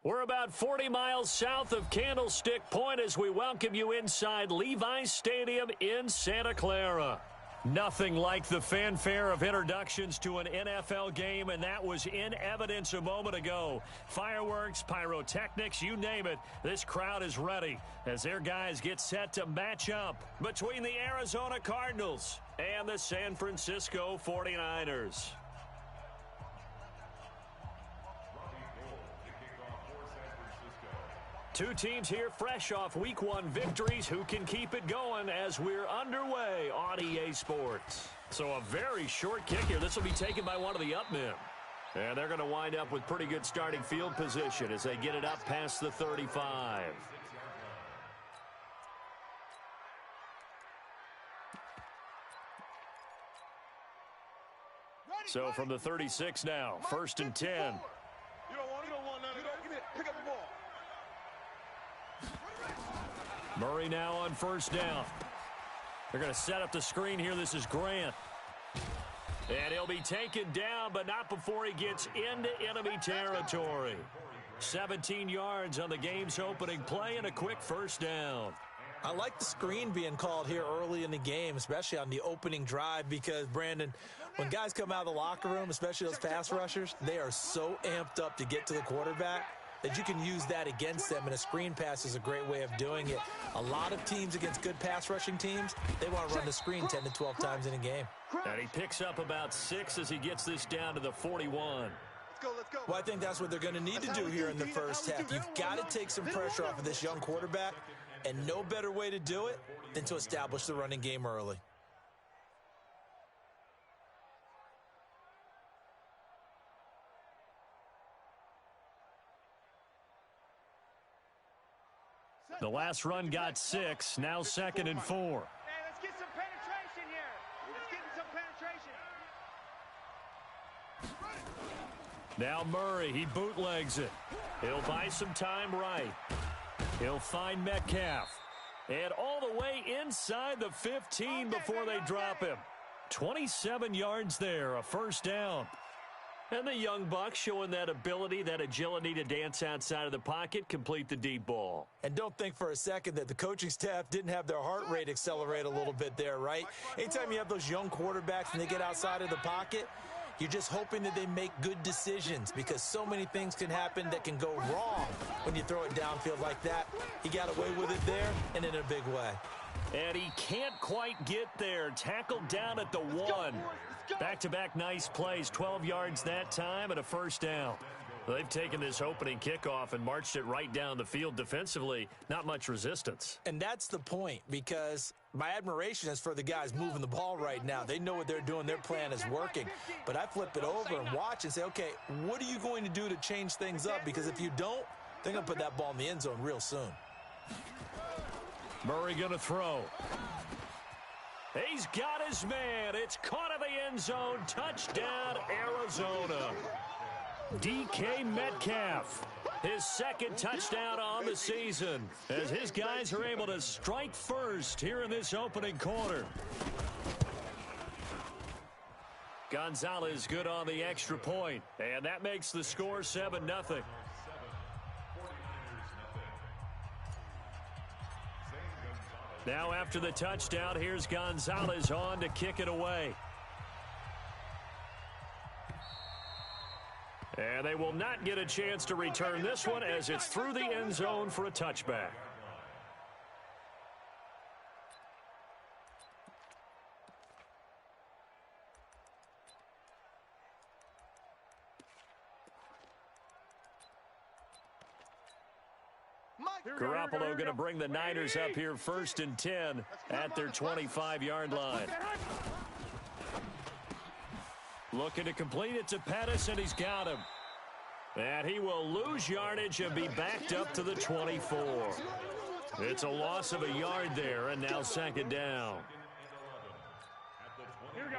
We're about 40 miles south of Candlestick Point as we welcome you inside Levi's Stadium in Santa Clara. Nothing like the fanfare of introductions to an NFL game, and that was in evidence a moment ago. Fireworks, pyrotechnics, you name it, this crowd is ready as their guys get set to match up between the Arizona Cardinals and the San Francisco 49ers. Two teams here fresh off Week 1 victories who can keep it going as we're underway on EA Sports. So a very short kick here. This will be taken by one of the up men. And they're going to wind up with pretty good starting field position as they get it up past the 35. So from the 36 now, 1st and 10. You don't want none of that. Give me it. Pick up the ball. Murray now on 1st down. They're going to set up the screen here. This is Grant. And he'll be taken down, but not before he gets into enemy territory. 17 yards on the game's opening play and a quick 1st down. I like the screen being called here early in the game, especially on the opening drive, because, Brandon, when guys come out of the locker room, especially those pass rushers, they are so amped up to get to the quarterback that you can use that against them, and a screen pass is a great way of doing it. A lot of teams against good pass rushing teams, they want to run the screen 10 to 12 times in a game. And he picks up about 6 as he gets this down to the 41. Let's go. Well, I think that's what they're going to need to do here in the first half. You've got to take some pressure off of this young quarterback, and no better way to do it than to establish the running game early. The last run got 6, now 2nd and 4. Hey, let's get some penetration here. Let's get some penetration. Now Murray, he bootlegs it. He'll buy some time right. He'll find Metcalf. And all the way inside the 15 before they drop him. 27 yards there, a 1st down. And the young buck showing that ability, that agility to dance outside of the pocket, complete the deep ball. And don't think for a second that the coaching staff didn't have their heart rate accelerate a little bit there, right? Anytime you have those young quarterbacks and they get outside of the pocket, you're just hoping that they make good decisions, because so many things can happen that can go wrong when you throw it downfield like that. He got away with it there and in a big way. And he can't quite get there. Tackled down at the 1. Back-to-back nice plays, 12 yards that time and a 1st down. They've taken this opening kickoff and marched it right down the field defensively. Not much resistance. And that's the point, because my admiration is for the guys moving the ball right now. They know what they're doing. Their plan is working. But I flip it over and watch and say, okay, what are you going to do to change things up? Because if you don't, they're going to put that ball in the end zone real soon. Murray going to throw. He's got his man. It's caught in the end zone. Touchdown, Arizona. DK Metcalf, his 2nd touchdown on the season, as his guys are able to strike first here in this opening quarter. Gonzalez good on the extra point, and that makes the score 7-0. Now after the touchdown, here's Gonzalez on to kick it away. And they will not get a chance to return this one as it's through the end zone for a touchback. Garoppolo going to bring the Niners up here 1st and 10 at their 25-yard line. Looking to complete it to Pettis, and he's got him. And he will lose yardage and be backed up to the 24. It's a loss of a yard there, and now 2nd down.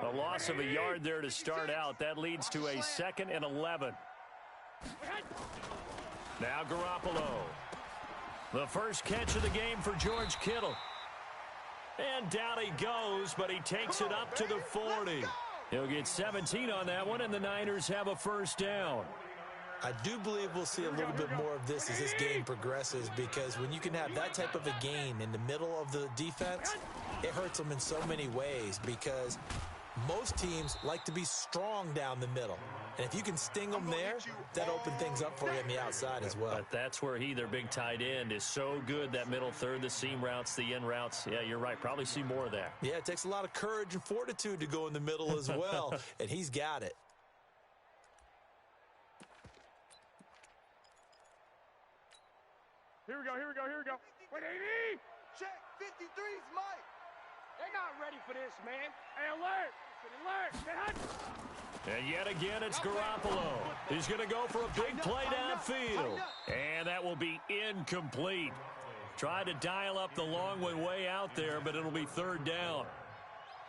A loss of a yard there to start out. That leads to a 2nd and 11. Now Garoppolo. The first catch of the game for George Kittle. And down he goes, but he takes it up to the 40. He'll get 17 on that one, and the Niners have a 1st down. I do believe we'll see a little bit more of this as this game progresses, because when you can have that type of a gain in the middle of the defense, it hurts them in so many ways, because most teams like to be strong down the middle. And if you can sting them there, that opens things up for you on the outside as well. But that's where their big tight end, is so good, that middle third, the seam routes, the in routes. Yeah, you're right. Probably see more of that. Yeah, it takes a lot of courage and fortitude to go in the middle as well, and he's got it. Here we go, here we go, here we go. Wait, 80! Check, 53's Mike. They're not ready for this, man. Hey, alert! Alert! And yet again, it's Garoppolo. He's going to go for a big play downfield. And that will be incomplete. Tried to dial up the long one way out there, but it'll be third down.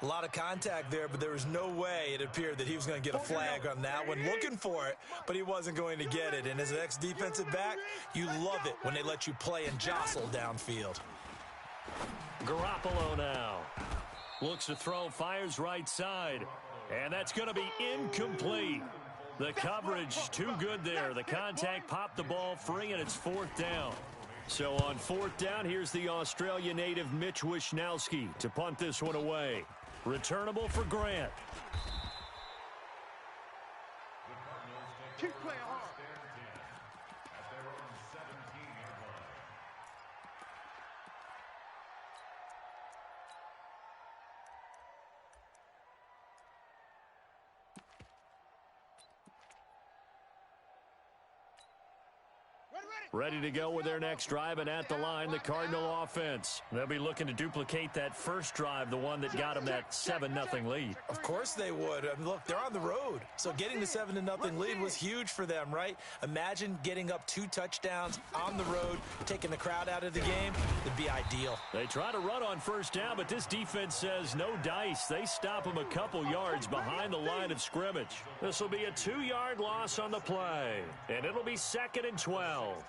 A lot of contact there, but there was no way it appeared that he was going to get a flag on that one. Looking for it, but he wasn't going to get it. And as an ex-defensive back, you love it when they let you play and jostle downfield. Garoppolo now. Looks to throw, fires right side. And that's going to be incomplete. The coverage too good there. The contact popped the ball free, and it's fourth down. So on fourth down, here's the Australia native Mitch Wishnowski to punt this one away. Returnable for Grant. Keep playing hard. Ready to go with their next drive, and at the line, the Cardinal offense. They'll be looking to duplicate that first drive, the one that got them that 7-0 lead. Of course they would. I mean, look, they're on the road. So getting the 7-0 lead was huge for them, right? Imagine getting up 2 touchdowns on the road, taking the crowd out of the game. It'd be ideal. They try to run on first down, but this defense says no dice. They stop them a couple yards behind the line of scrimmage. This will be a 2-yard loss on the play, and it'll be 2nd and 12.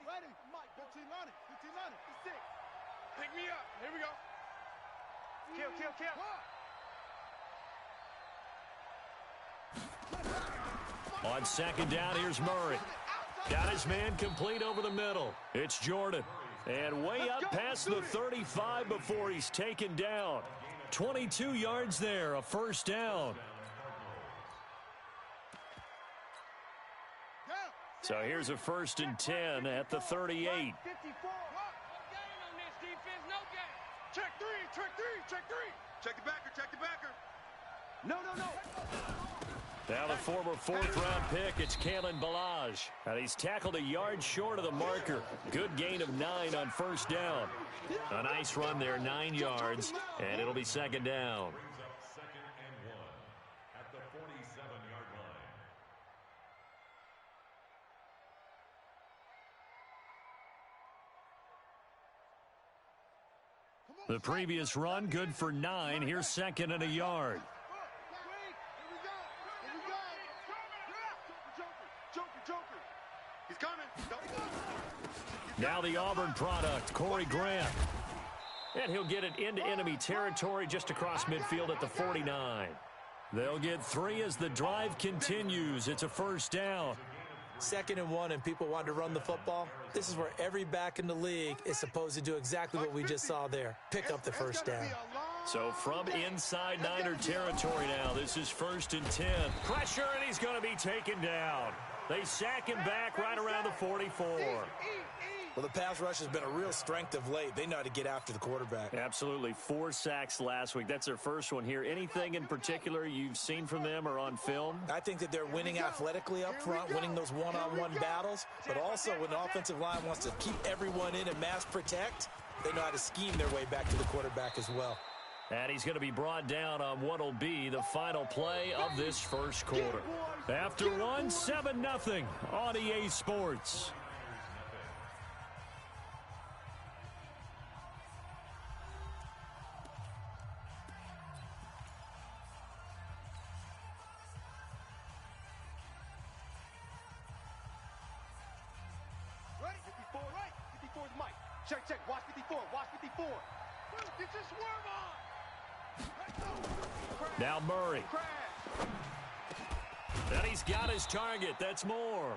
Ready, Mike, 15 on it, 15 on it, 6. Pick me up. Here we go. Kill. On second down, here's Murray. Got his man complete over the middle. It's Jordan. And way up past the 35 before he's taken down. 22 yards there, a first down. So here's a 1st and 10 at the 38. 54. No gain on this defense. No gain. Check three. Check the backer. No. Now the former 4th-round pick, it's Kalen Ballage. And he's tackled a yard short of the marker. Good gain of 9 on first down. A nice run there, 9 yards, and it'll be 2nd down. The previous run, good for 9. Here's 2nd and a yard. Joker. He's coming. Now the Auburn product, Corey Grant. And he'll get it into enemy territory just across midfield at the 49. They'll get 3 as the drive continues. It's a first down. 2nd and 1, and people want to run the football. This is where every back in the league is supposed to do exactly what we just saw there. Pick up the first down. So from inside Niner territory now, this is 1st and 10. Pressure, and he's going to be taken down. They sack him back right around the 44. Well, the pass rush has been a real strength of late. They know how to get after the quarterback. Absolutely. 4 sacks last week. That's their first one here. Anything in particular you've seen from them or on film? I think that they're winning athletically up front, winning those one-on-one battles, but also when the offensive line wants to keep everyone in and mass protect, they know how to scheme their way back to the quarterback as well. And he's going to be brought down on what will be the final play of this first quarter. After 1, 7-0 on EA Sports. Ready, 54 right, 54's Mike. Check, check. Watch 54. Watch 54. Get your swerve on. Now Murray. And he's got his target. That's more.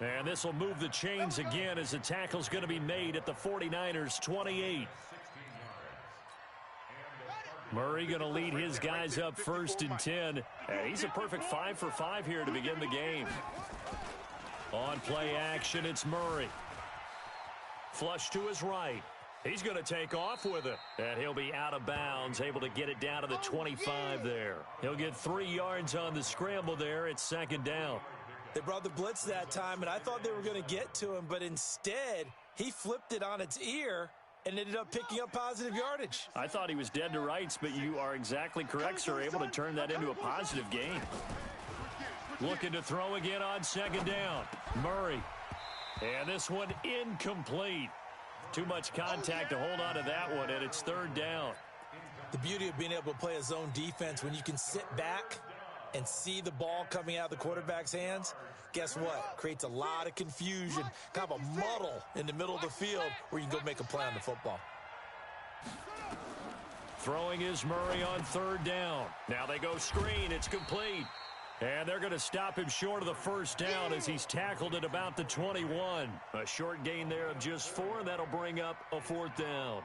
And this will move the chains again as the tackle's going to be made at the 49ers 28. Murray going to lead his guys up 1st and 10. And he's a perfect 5 for 5 here to begin the game. On play action, it's Murray. Flush to his right. He's going to take off with it. And he'll be out of bounds, able to get it down to the 25 there. He'll get 3 yards on the scramble there. It's 2nd down. They brought the blitz that time, and I thought they were going to get to him, but instead, he flipped it on its ear and ended up picking up positive yardage. I thought he was dead to rights, but you are exactly correct, sir. Able to turn that into a positive gain. Looking to throw again on 2nd down. Murray. And this one incomplete. Too much contact to hold on to that one, and it's 3rd down. The beauty of being able to play a zone defense when you can sit back and see the ball coming out of the quarterback's hands, guess what? Creates a lot of confusion, kind of a muddle in the middle of the field where you can go make a play on the football. Throwing is Murray on 3rd down. Now they go screen. It's complete. And they're going to stop him short of the 1st down as he's tackled at about the 21. A short gain there of just 4, and that'll bring up a 4th down.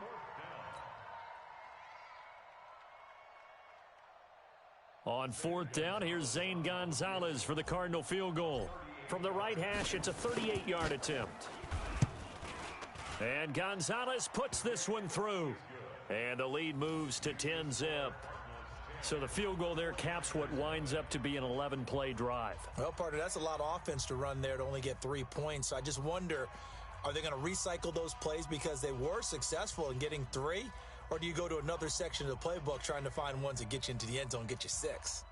On 4th down, here's Zane Gonzalez for the Cardinal field goal. From the right hash, it's a 38-yard attempt. And Gonzalez puts this one through. And the lead moves to 10-zip. So the field goal there caps what winds up to be an 11-play drive. Well, partner, that's a lot of offense to run there to only get 3 points. So I just wonder, are they going to recycle those plays because they were successful in getting 3? Or do you go to another section of the playbook trying to find ones that get you into the end zone and get you 6?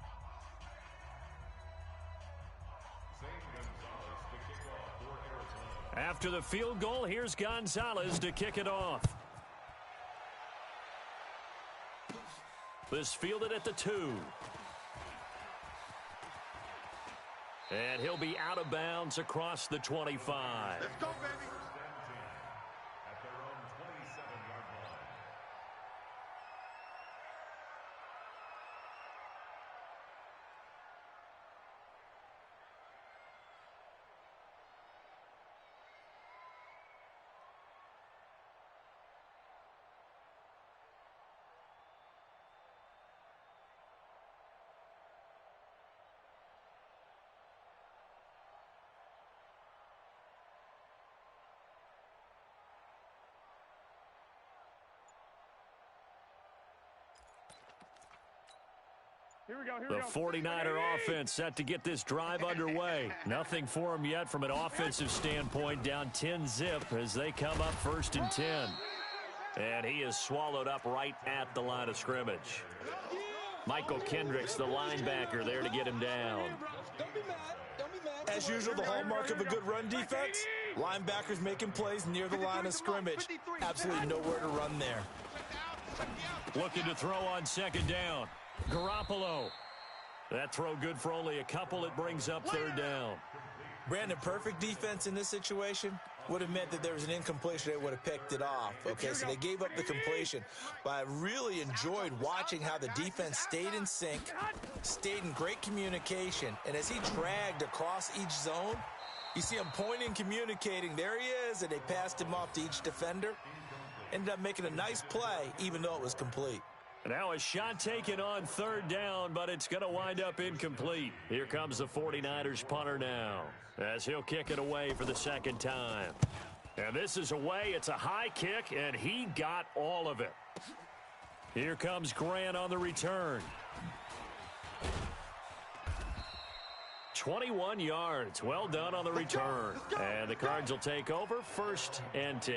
After the field goal, here's Gonzalez to kick it off. This fielded at the 2. And he'll be out of bounds across the 25. Let's go, baby. The 49er offense set to get this drive underway. Nothing for them yet from an offensive standpoint. Down 10-zip as they come up 1st and 10. And he is swallowed up right at the line of scrimmage. Michael Kendricks, the linebacker, there to get him down. As usual, the hallmark of a good run defense, linebackers making plays near the line of scrimmage. Absolutely nowhere to run there. Looking to throw on 2nd down. Garoppolo. That throw good for only a couple. It brings up 3rd down. Brandon, perfect defense in this situation would have meant that there was an incompletion. They would have picked it off. Okay, so they gave up the completion. But I really enjoyed watching how the defense stayed in sync, stayed in great communication. And as he dragged across each zone, you see him pointing, communicating. There he is, and they passed him off to each defender. Ended up making a nice play, even though it was complete. Now a shot taken on 3rd down, but it's going to wind up incomplete. Here comes the 49ers punter now as he'll kick it away for the 2nd time. And this is away. It's a high kick, and he got all of it. Here comes Grant on the return. 21 yards. Well done on the return. And the Cards will take over 1st and 10.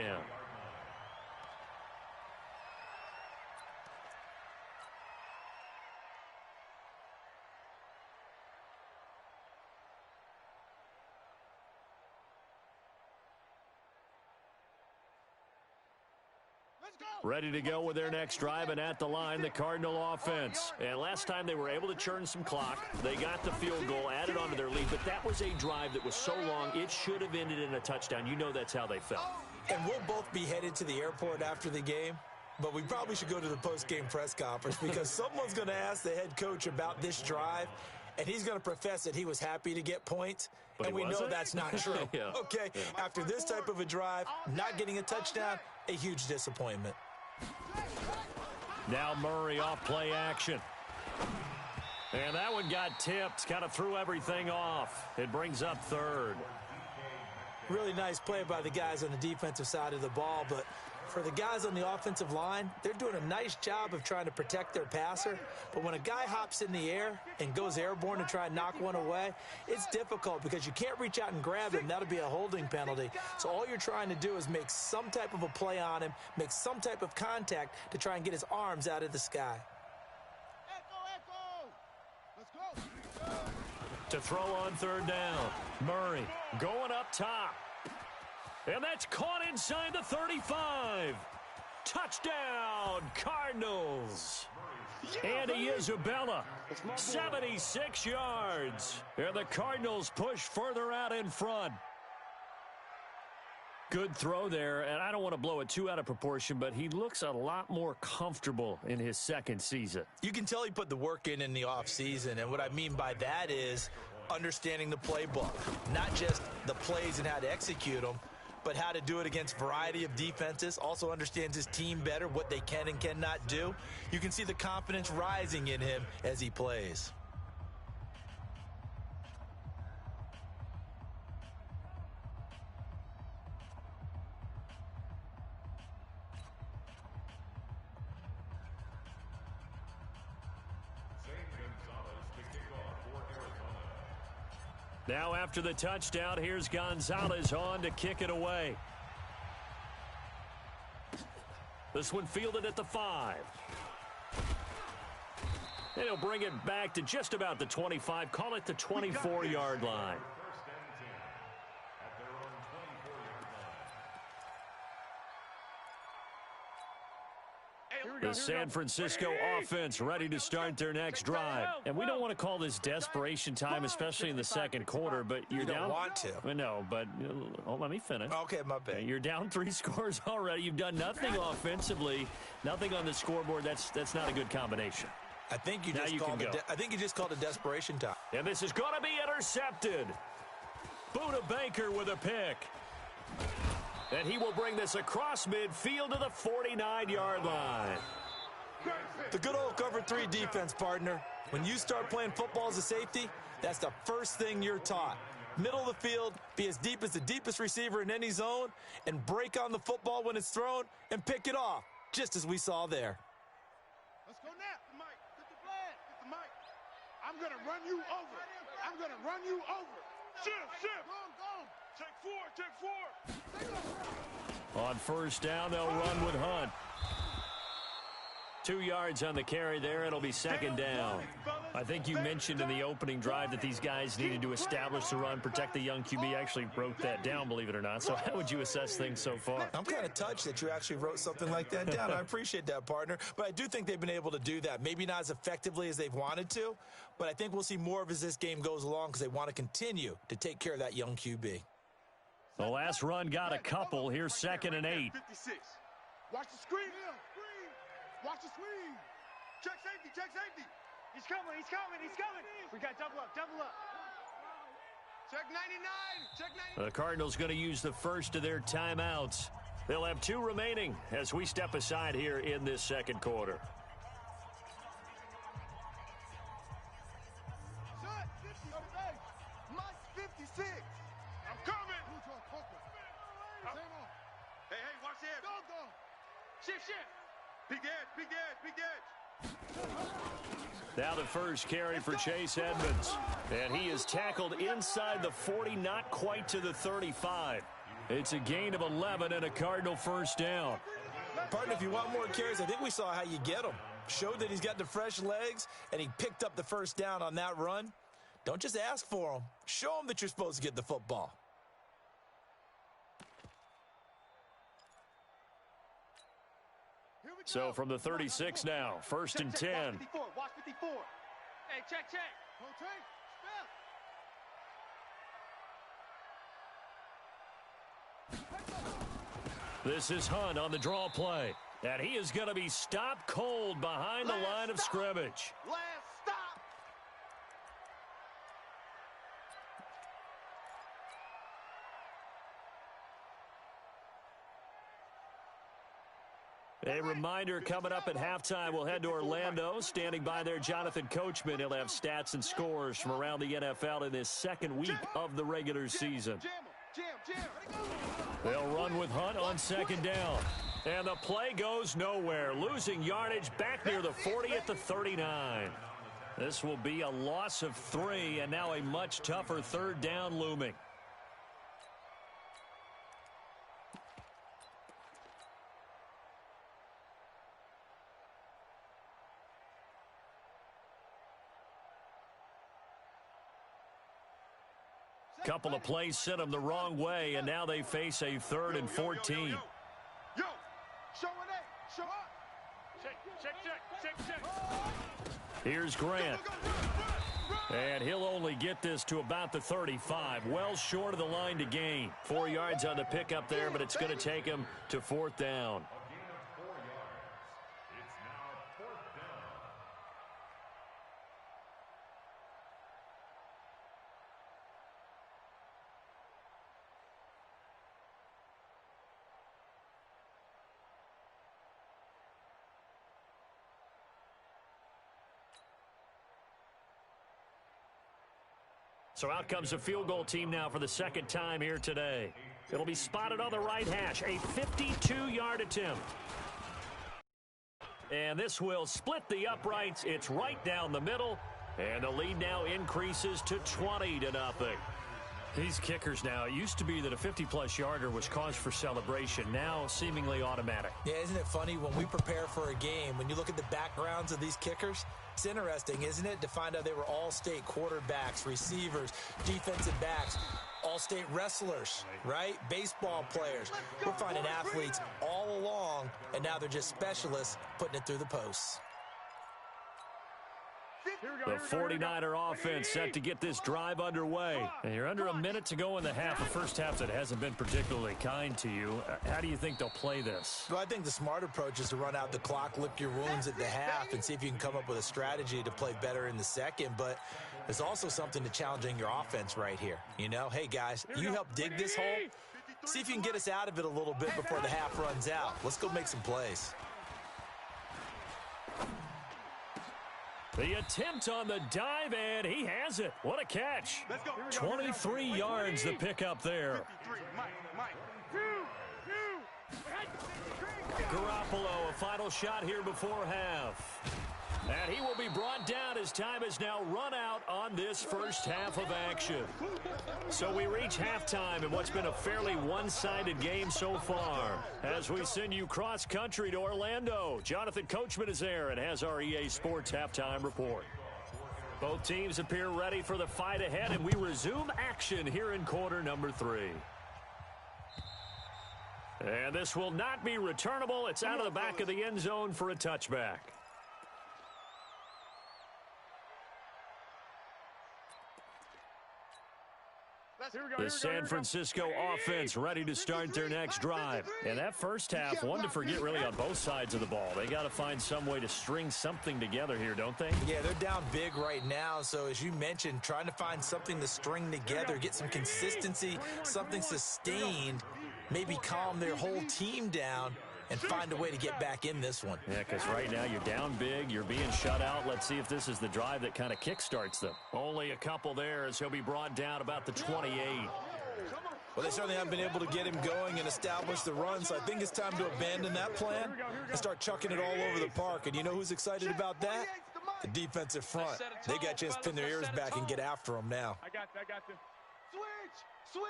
Ready to go with their next drive, and at the line, the Cardinal offense. And last time they were able to churn some clock. They got the field goal, added on to their lead, but that was a drive that was so long, it should have ended in a touchdown. You know that's how they felt. And we'll both be headed to the airport after the game, but we probably should go to the post-game press conference because someone's going to ask the head coach about this drive, and he's going to profess that he was happy to get points, but and we know that's not true. Yeah. Okay, after this type of a drive, not getting a touchdown, a huge disappointment. Now Murray off play action. And that one got tipped, kind of threw everything off. It brings up third. Really nice play by the guys on the defensive side of the ball, but for the guys on the offensive line, they're doing a nice job of trying to protect their passer. But when a guy hops in the air and goes airborne to try and knock one away, it's difficult because you can't reach out and grab him. That'll be a holding penalty. So all you're trying to do is make some type of a play on him, make some type of contact to try and get his arms out of the sky. To throw on third down. Murray going up top. And that's caught inside the 35. Touchdown, Cardinals. Andy Isabella, 76 yards. And the Cardinals push further out in front. Good throw there, and I don't want to blow it too out of proportion, but he looks a lot more comfortable in his second season. You can tell he put the work in the offseason, and what I mean by that is understanding the playbook, not just the plays and how to execute them, but how to do it against a variety of defenses. Also understands his team better, what they can and cannot do. You can see the confidence rising in him as he plays. Now after the touchdown, here's Gonzalez on to kick it away. This one fielded at the 5. And he'll bring it back to just about the 25, call it the 24-yard line. The San Francisco offense ready to start their next drive. And we don't want to call this desperation time, especially in the second quarter, but you're down. You don't want to. No, but let me finish. Okay, my bad. You're down 3 scores already. You've done nothing offensively, nothing on the scoreboard. That's not a good combination. I think you just called a desperation time. And this is going to be intercepted. Buda Baker with a pick. And he will bring this across midfield to the 49-yard line. The good old cover 3 defense, partner. When you start playing football as a safety, that's the first thing you're taught. Middle of the field, be as deep as the deepest receiver in any zone, and break on the football when it's thrown and pick it off, just as we saw there. Let's go now. Mike, get the flag. Get the mic. I'm going to run you over. I'm going to run you over. Shift. Go. Take 4. On first down, they'll run with Hunt. 2 yards on the carry there. It'll be second down. I think you mentioned in the opening drive that these guys needed to establish the run, protect the young QB. Actually wrote that down, believe it or not. So how would you assess things so far? I'm kind of touched that you actually wrote something like that down. I appreciate that, partner. But I do think they've been able to do that. Maybe not as effectively as they've wanted to, but I think we'll see more of as this game goes along because they want to continue to take care of that young QB. The last run got a couple. Here's second and 8. 56. Watch the screen. Watch the screen. Check safety. He's coming. We got double up. Check 99. The Cardinals going to use the first of their timeouts. They'll have 2 remaining as we step aside here in this second quarter. Shut 50 Mike 56. I'm coming. Hey, watch the edge. Go. Shift. Big edge. Now the first carry for Chase Edmonds. And he is tackled inside the 40, not quite to the 35. It's a gain of 11 and a Cardinal first down. Partner, if you want more carries, I think we saw how you get them. Showed that he's got the fresh legs, and he picked up the first down on that run. Don't just ask for them. Show them that you're supposed to get the football. So from the 36 now, first and 10. Watch 54. Hey, check. Go take. Step. This is Hunt on the draw play. And he is going to be stopped cold behind the line of scrimmage. Last stop. A reminder coming up at halftime, we'll head to Orlando. Standing by there, Jonathan Coachman. He'll have stats and scores from around the NFL in this second week of the regular season. They'll run with Hunt on second down. And the play goes nowhere. Losing yardage back near the 40 at the 39. This will be a loss of 3, and now a much tougher third down looming. Couple of plays sent them the wrong way, and now they face a 3rd and 14. Yo, show it, show up. Check. Here's Grant. And he'll only get this to about the 35. Well short of the line to gain. 4 yards on the pickup there, but it's going to take him to 4th down. So out comes the field goal team now for the second time here today. It'll be spotted on the right hash. A 52-yard attempt. And this will split the uprights. It's right down the middle. And the lead now increases to 20-0. These kickers now, it used to be that a 50-plus yarder was cause for celebration. Now seemingly automatic. Yeah, isn't it funny when we prepare for a game, when you look at the backgrounds of these kickers, it's interesting, isn't it, to find out they were all-state quarterbacks, receivers, defensive backs, all-state wrestlers, right? Baseball players. We're finding athletes all along, and now they're just specialists putting it through the posts. The 49er offense set to get this drive underway. And you're under a minute to go in the half, a first half that hasn't been particularly kind to you. How do you think they'll play this? Well, I think the smart approach is to run out the clock, lick your wounds at the half, and see if you can come up with a strategy to play better in the second. But there's also something to challenging your offense right here. You know, hey, guys, you help dig this hole. See if you can get us out of it a little bit before the half runs out. Let's go make some plays. The attempt on the dive, and he has it. What a catch. 23 yards the pickup there. Garoppolo, a final shot here before half. And he will be brought down as time has now run out on this first half of action. So we reach halftime in what's been a fairly one-sided game so far. As we send you cross-country to Orlando, Jonathan Coachman is there and has our EA Sports halftime report. Both teams appear ready for the fight ahead, and we resume action here in quarter number 3. And this will not be returnable. It's out of the back of the end zone for a touchback. The San Francisco offense ready to start their next drive. And that first half, one to forget really on both sides of the ball. They got to find some way to string something together here, don't they? Yeah, they're down big right now. So as you mentioned, trying to find something to string together, get some consistency, something sustained, maybe calm their whole team down and find a way to get back in this one. Yeah, because right now you're down big, you're being shut out. Let's see if this is the drive that kind of kickstarts them. Only a couple there as he'll be brought down about the 28. Well, they certainly haven't been able to get him going and establish the run, so I think it's time to abandon that plan and start chucking it all over the park. And you know who's excited about that? The defensive front. They got a chance to pin their ears back and get after him now. I got you. Switch!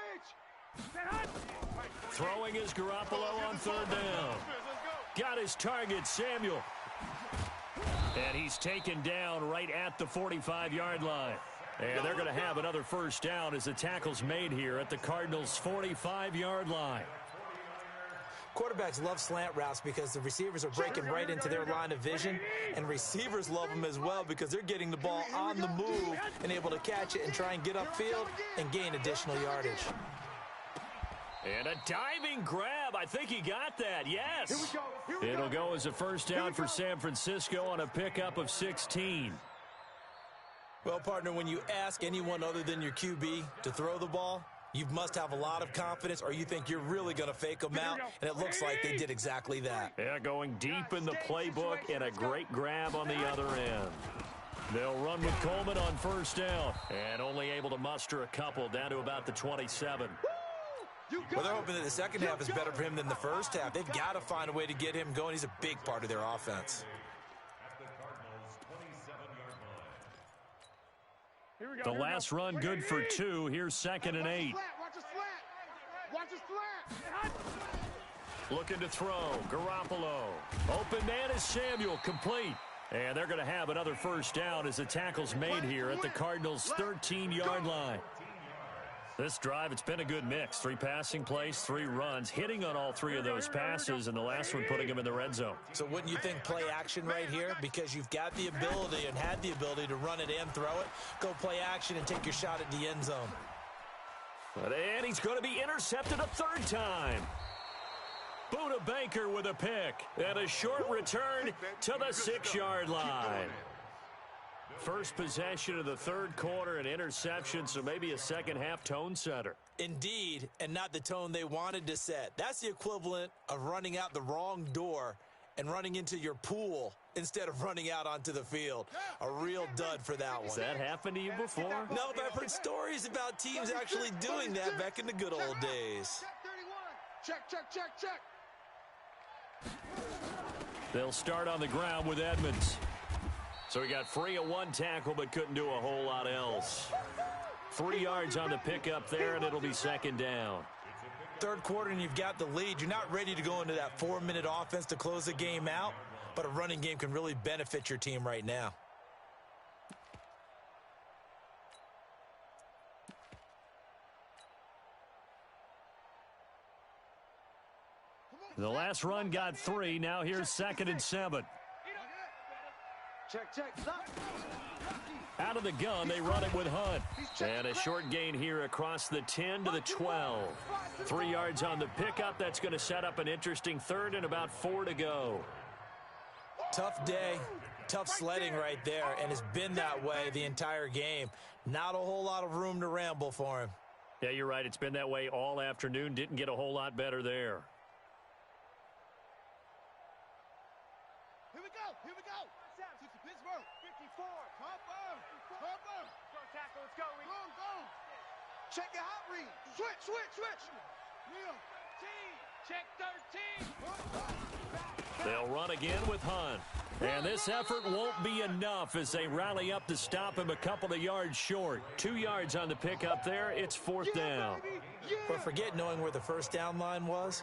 Throwing is Garoppolo on third down. Got his target, Samuel. And he's taken down right at the 45-yard line. And they're going to have another first down as the tackle's made here at the Cardinals' 45-yard line. Quarterbacks love slant routes because the receivers are breaking right into their line of vision, and receivers love them as well because they're getting the ball on the move and able to catch it and try and get upfield and gain additional yardage. And a diving grab. I think he got that. Yes. Here we go. Here we It'll go. go as a first down for San Francisco on a pickup of 16. Well, partner, when you ask anyone other than your QB to throw the ball, you must have a lot of confidence, or you think you're really going to fake them out, and it looks like they did exactly that. Yeah, going deep in the playbook and a great grab on the other end. They'll run with Coleman on first down, and only able to muster a couple down to about the 27. Well, they're hoping that the second half is better for him than the first half. They've got to find a way to get him going. He's a big part of their offense. The last run good for 2. Here's 2nd and 8. Watch a slant. Watch a slant. Looking to throw. Garoppolo. Open man is Samuel. Complete. And they're going to have another first down as the tackle's made here at the Cardinals' 13-yard line. This drive, it's been a good mix. 3 passing plays, 3 runs, hitting on all 3 of those passes, and the last one putting them in the red zone. So wouldn't you think play action right here? Because you've got the ability and had the ability to run it and throw it. Go play action and take your shot at the end zone. And he's going to be intercepted a 3rd time. Buda Baker with a pick and a short return to the 6-yard line. First possession of the 3rd quarter, an interception, so maybe a second-half tone setter. Indeed, and not the tone they wanted to set. That's the equivalent of running out the wrong door and running into your pool instead of running out onto the field. A real dud for that one. Has that happened to you before? No, but I've heard stories about teams actually doing that back in the good old days. Check, check, check, check. They'll start on the ground with Edmonds. So he got free of 1 tackle but couldn't do a whole lot else. 3 yards on the pickup there, and it'll be 2nd down. 3rd quarter and you've got the lead. You're not ready to go into that 4-minute offense to close the game out, but a running game can really benefit your team right now. The last run got 3. Now here's 2nd and 7. Check, check, stop. Out of the gun, they run it with Hunt. And a short gain here across the 10 to the 12. 3 yards on the pickup. That's going to set up an interesting 3rd and about 4 to go. Tough day, tough sledding right there, and it's been that way the entire game. Not a whole lot of room to ramble for him. Yeah, you're right. It's been that way all afternoon. Didn't get a whole lot better there. Here we go, here we go. Pittsburgh, 54. Cover. First tackle, let's go. Go. Check your hot read. Switch. Neil. Check 13. They'll run again with Hunt. And this effort won't be enough as they rally up to stop him a couple of yards short. 2 yards on the pickup there. It's 4th down. But forget knowing where the first down line was.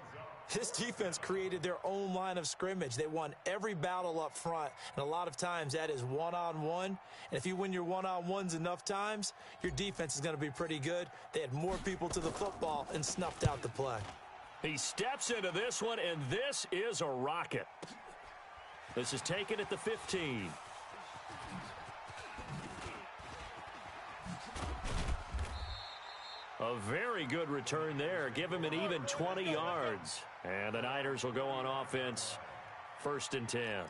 This defense created their own line of scrimmage. They won every battle up front, and a lot of times that is one-on-one. And if you win your one-on-ones enough times, your defense is going to be pretty good. They had more people to the football and snuffed out the play. He steps into this one, and this is a rocket. This is taken at the 15. A very good return there. Give him an even 20 yards. And the Niners will go on offense. 1st and 10.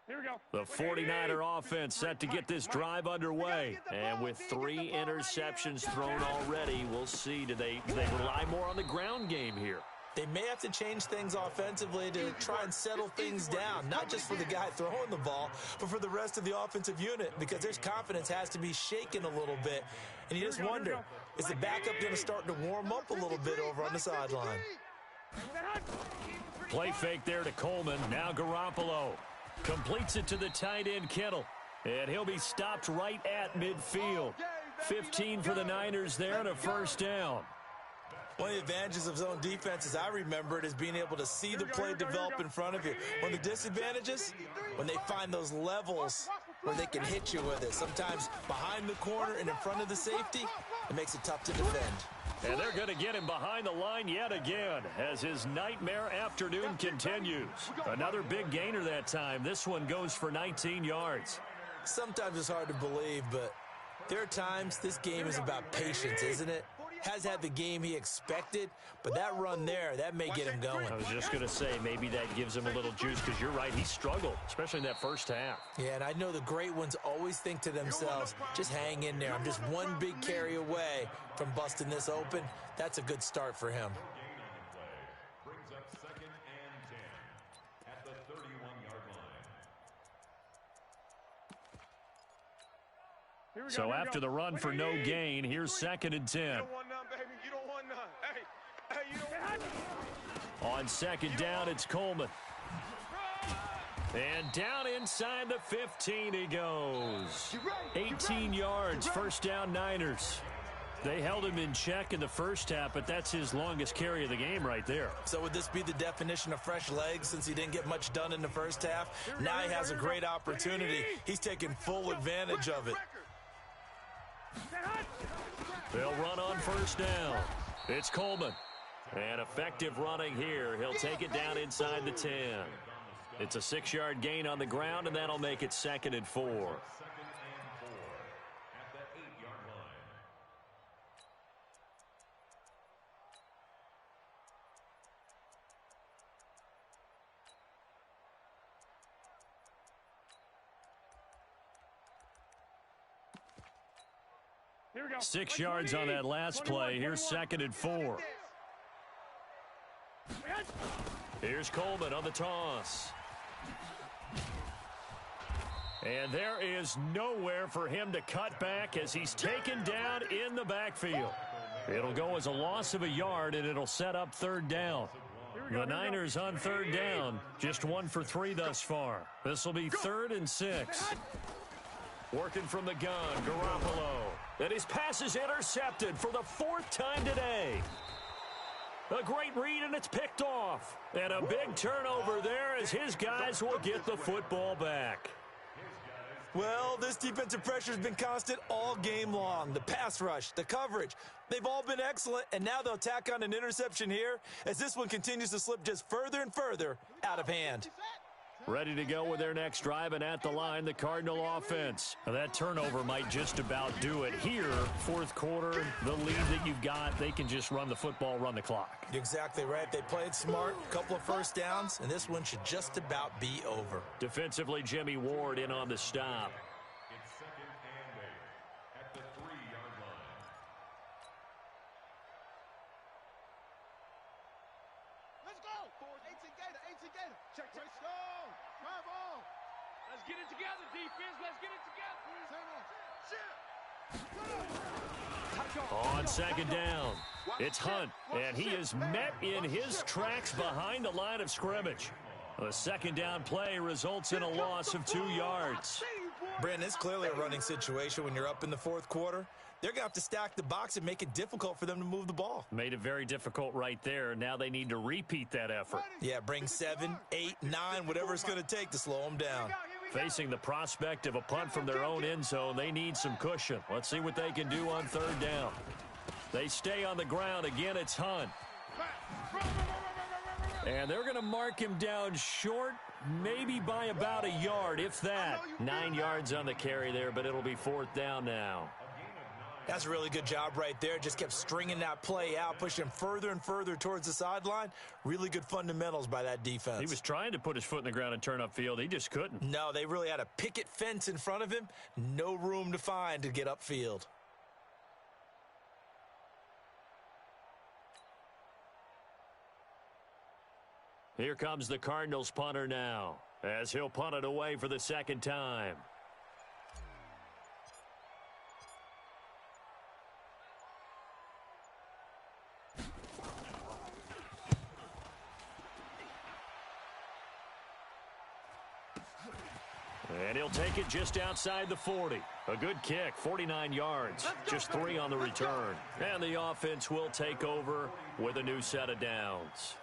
Here we go. The 49er offense set to get this drive underway. And with 3 interceptions thrown already, we'll see. Do they rely more on the ground game here? They may have to change things offensively to try and settle things down, not just for the guy throwing the ball, but for the rest of the offensive unit, because their confidence has to be shaken a little bit. And you just wonder, is the backup going to start to warm up a little bit over on the sideline? Play fake there to Coleman. Now Garoppolo completes it to the tight end Kittle. And he'll be stopped right at midfield. 15 for the Niners there and a first down. One of the advantages of zone defense, as I remember it, is being able to see the play develop in front of you. One of the disadvantages, when they find those levels where they can hit you with it. Sometimes behind the corner and in front of the safety, it makes it tough to defend. And they're going to get him behind the line yet again as his nightmare afternoon continues. Another big gainer that time. This one goes for 19 yards. Sometimes it's hard to believe, but there are times this game is about patience, isn't it? Has had the game he expected, but that run there, that may get him going. I was just going to say, maybe that gives him a little juice because you're right, he struggled, especially in that first half. Yeah, and I know the great ones always think to themselves, just hang in there. I'm just one big carry away from busting this open. That's a good start for him. Brings up 2nd and 10 at the 31-yard line. So after the run for no gain, here's 2nd and 10. You don't want none, baby. You don't want none. Hey, you don't want none. On 2nd down, it's Coleman. And down inside the 15 he goes. 18 yards, first down Niners. They held him in check in the first half, but that's his longest carry of the game right there. So would this be the definition of fresh legs since he didn't get much done in the first half? Now he has a great opportunity. He's taking full advantage of it. They'll run on first down. It's Coleman. And effective running here. He'll take it down inside the 10. It's a 6-yard gain on the ground, and that'll make it 2nd and 4. Here we go. 6 yards on that last play. Here's 2nd and 4. Here's Coleman on the toss. And there is nowhere for him to cut back as he's taken down in the backfield. It'll go as a loss of a yard, and it'll set up 3rd down. The Niners on 3rd down, just 1 for 3 thus far. This will be 3rd and 6. Working from the gun, Garoppolo. And his pass is intercepted for the 4th time today. A great read, and it's picked off. And a big turnover there as his guys will get the football back. Well, this defensive pressure has been constant all game long. The pass rush, the coverage, they've all been excellent, and now they'll tack on an interception here as this one continues to slip just further and further out of hand. Ready to go with their next drive, and at the line, the Cardinal offense. Now, that turnover might just about do it here. 4th quarter, the lead that you've got, they can just run the football, run the clock. You're exactly right. They played smart, a couple of first downs, and this one should just about be over. Defensively, Jimmy Ward in on the stop. It's 2nd and 8 at the 3-yard line. Let's go. 8 together. Check. Let's go. Drive on. Let's get it together, defense. Let's get it together. On 2nd down, it's Hunt, and he is met in his tracks behind the line of scrimmage. A 2nd down play results in a loss of 2 yards. Brandon, it's clearly a running situation when you're up in the 4th quarter. They're going to have to stack the box and make it difficult for them to move the ball. Made it very difficult right there. Now they need to repeat that effort. Yeah, bring 7, 8, 9, whatever it's going to take to slow them down. Facing the prospect of a punt from their own end zone, they need some cushion. Let's see what they can do on 3rd down. They stay on the ground. Again, it's Hunt. And they're going to mark him down short, maybe by about a yard, if that. 9 yards on the carry there, but it'll be 4th down now. That's a really good job right there. Just kept stringing that play out, pushing him further and further towards the sideline. Really good fundamentals by that defense. He was trying to put his foot in the ground and turn upfield. He just couldn't. No, they really had a picket fence in front of him. No room to find to get upfield. Here comes the Cardinals punter now, as he'll punt it away for the 2nd time. And he'll take it just outside the 40. A good kick, 49 yards, just 3 on the return. And the offense will take over with a new set of downs.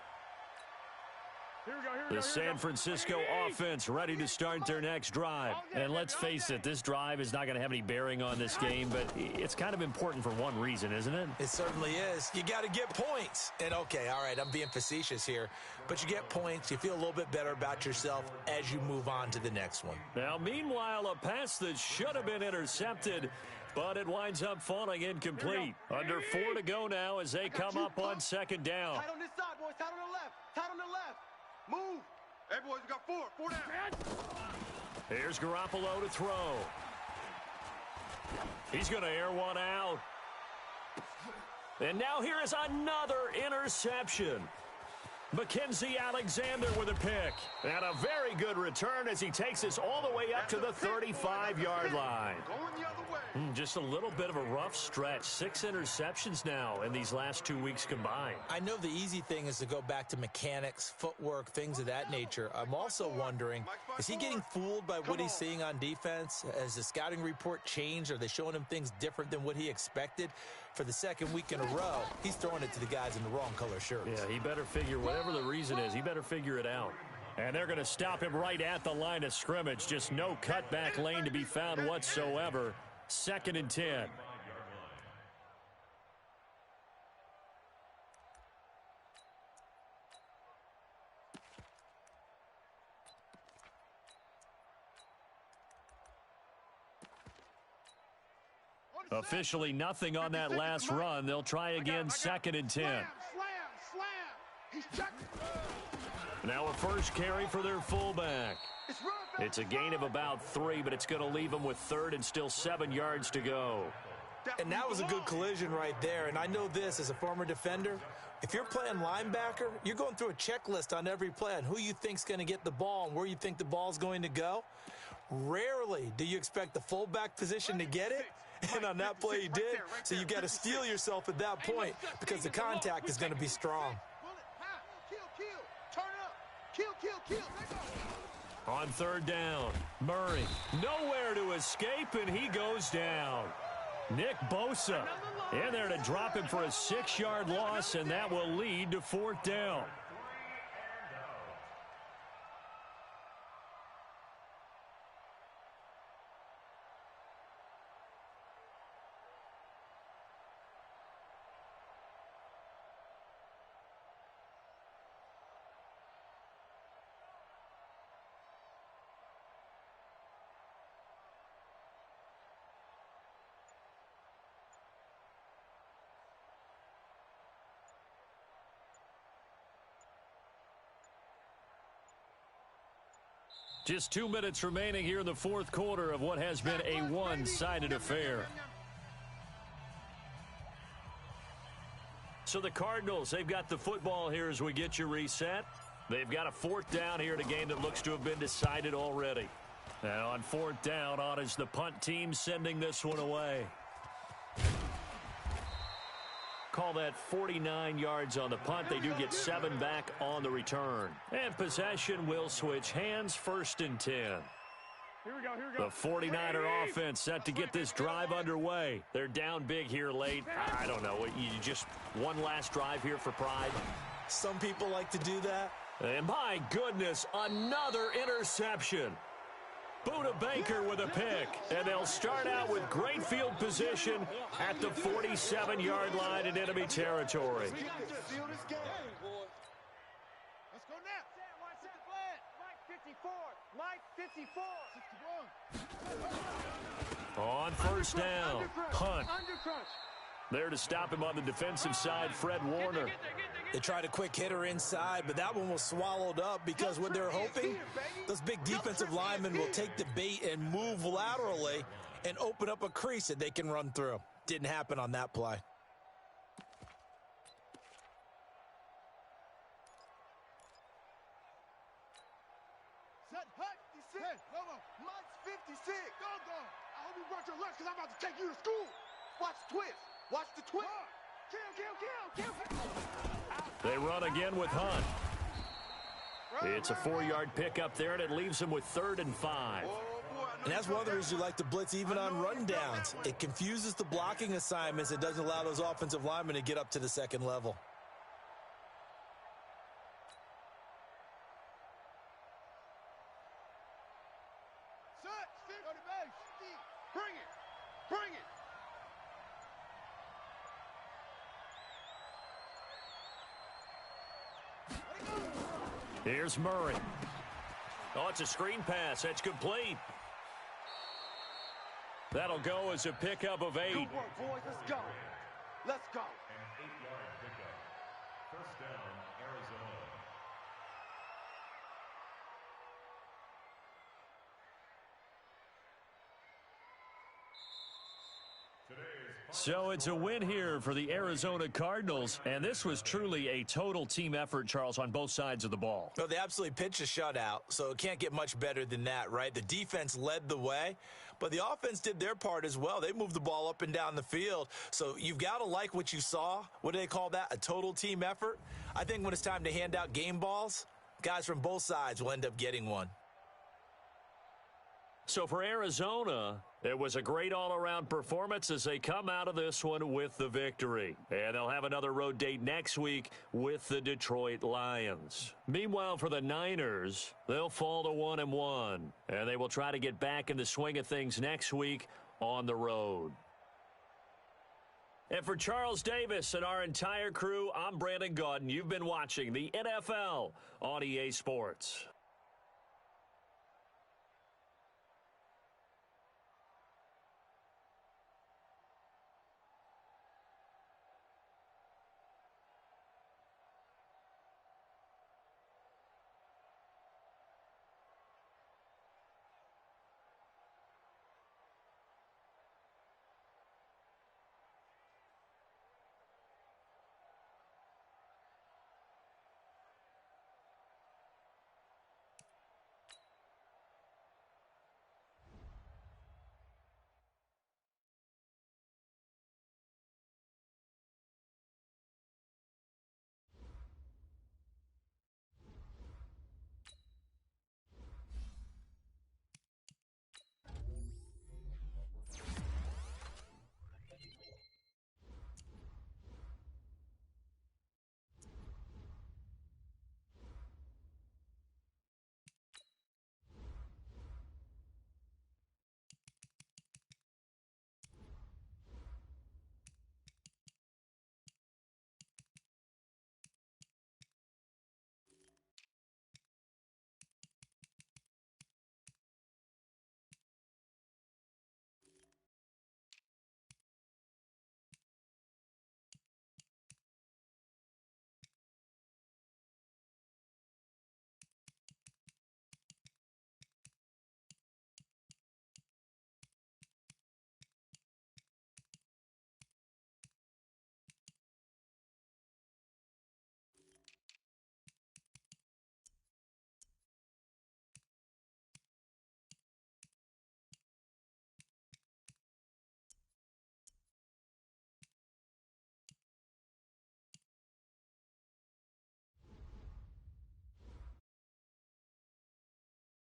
The San Francisco offense ready to start their next drive. And let's face it, this drive is not going to have any bearing on this game, but it's kind of important for one reason, isn't it? It certainly is. You got to get points. And, okay, all right, I'm being facetious here, but you get points. You feel a little bit better about yourself as you move on to the next one. Now, meanwhile, a pass that should have been intercepted, but it winds up falling incomplete. Under 4 to go now as they come up on second down. Tight on this side, boys. Tight on the left. Tight on the left. Move. Hey, boys, you got 4 down. Here's Garoppolo to throw. He's going to air one out. And now here is another interception. Mackenzie Alexander with a pick. And a very good return as he takes us all the way up to the 35-yard line. Going the other way. Just a little bit of a rough stretch. 6 interceptions now in these last 2 weeks combined. I know the easy thing is to go back to mechanics, footwork, things of that nature. I'm also wondering, is he getting fooled by what he's seeing on defense? Has the scouting report changed? Are they showing him things different than what he expected? For the second week in a row, he's throwing it to the guys in the wrong color shirts. Yeah, he better figure, whatever the reason is, he better figure it out. And they're going to stop him right at the line of scrimmage. Just no cutback lane to be found whatsoever. 2nd and 10. Officially nothing on that last run. They'll try again, 2nd and 10. Slam. He's checking. Now a first carry for their fullback. It's a gain of about 3, but it's going to leave them with 3rd and still 7 yards to go. And that was a good collision right there. And I know this as a former defender. If you're playing linebacker, you're going through a checklist on every play on who you think's going to get the ball and where you think the ball's going to go. Rarely do you expect the fullback position to get it. And on that play he did, so you got to steel yourself at that point because the contact is going to be strong. Turn up. Kill. On 3rd down, Murray nowhere to escape, and he goes down. Nick Bosa in there to drop him for a 6-yard loss, and that will lead to 4th down. Just 2 minutes remaining here in the 4th quarter of what has been a one-sided affair. So the Cardinals, they've got the football here as we get you reset. They've got a 4th down here in a game that looks to have been decided already. Now on 4th down, on is the punt team sending this one away. Call that 49 yards on the punt. They do get 7 back on the return. And possession will switch hands, 1st and 10. Here we go. The 49er offense set to get this drive underway. They're down big here late. I don't know. You just one last drive here for pride. Some people like to do that. And my goodness, another interception. Buda Baker with a pick, and they'll start out with great field position at the 47-yard line in enemy territory. Let's go now. Mike 54. On 1st down, Hunt. There to stop him on the defensive side, Fred Warner. They tried a quick hitter inside, but that one was swallowed up because what they're hoping, those big defensive linemen will take the bait and move laterally and open up a crease that they can run through. Didn't happen on that play. Set Hut 56. Mike's 56. Doggone. I hope you brought your lunch because I'm about to take you to school. Watch the twist. Watch the twist. Kill. They run again with Hunt. It's a 4-yard pickup there, and it leaves him with 3rd and 5. And that's one of the reasons you like to blitz even on rundowns. It confuses the blocking assignments. It doesn't allow those offensive linemen to get up to the second level. Here's Murray. Oh, it's a screen pass. That's complete. That'll go as a pickup of 8. Good work, boys. Let's go. Let's go. An 8-yard pickup. First down, Arizona. So it's a win here for the Arizona Cardinals, and this was truly a total team effort, Charles, on both sides of the ball. Well, they absolutely pitched a shutout, so it can't get much better than that, right? The defense led the way, but the offense did their part as well. They moved the ball up and down the field, so you've got to like what you saw. What do they call that? A total team effort? I think when it's time to hand out game balls, guys from both sides will end up getting one. So for Arizona, it was a great all-around performance as they come out of this one with the victory. And they'll have another road date next week with the Detroit Lions. Meanwhile, for the Niners, they'll fall to 1-1. And they will try to get back in the swing of things next week on the road. And for Charles Davis and our entire crew, I'm Brandon Gaudin. You've been watching the NFL on EA Sports.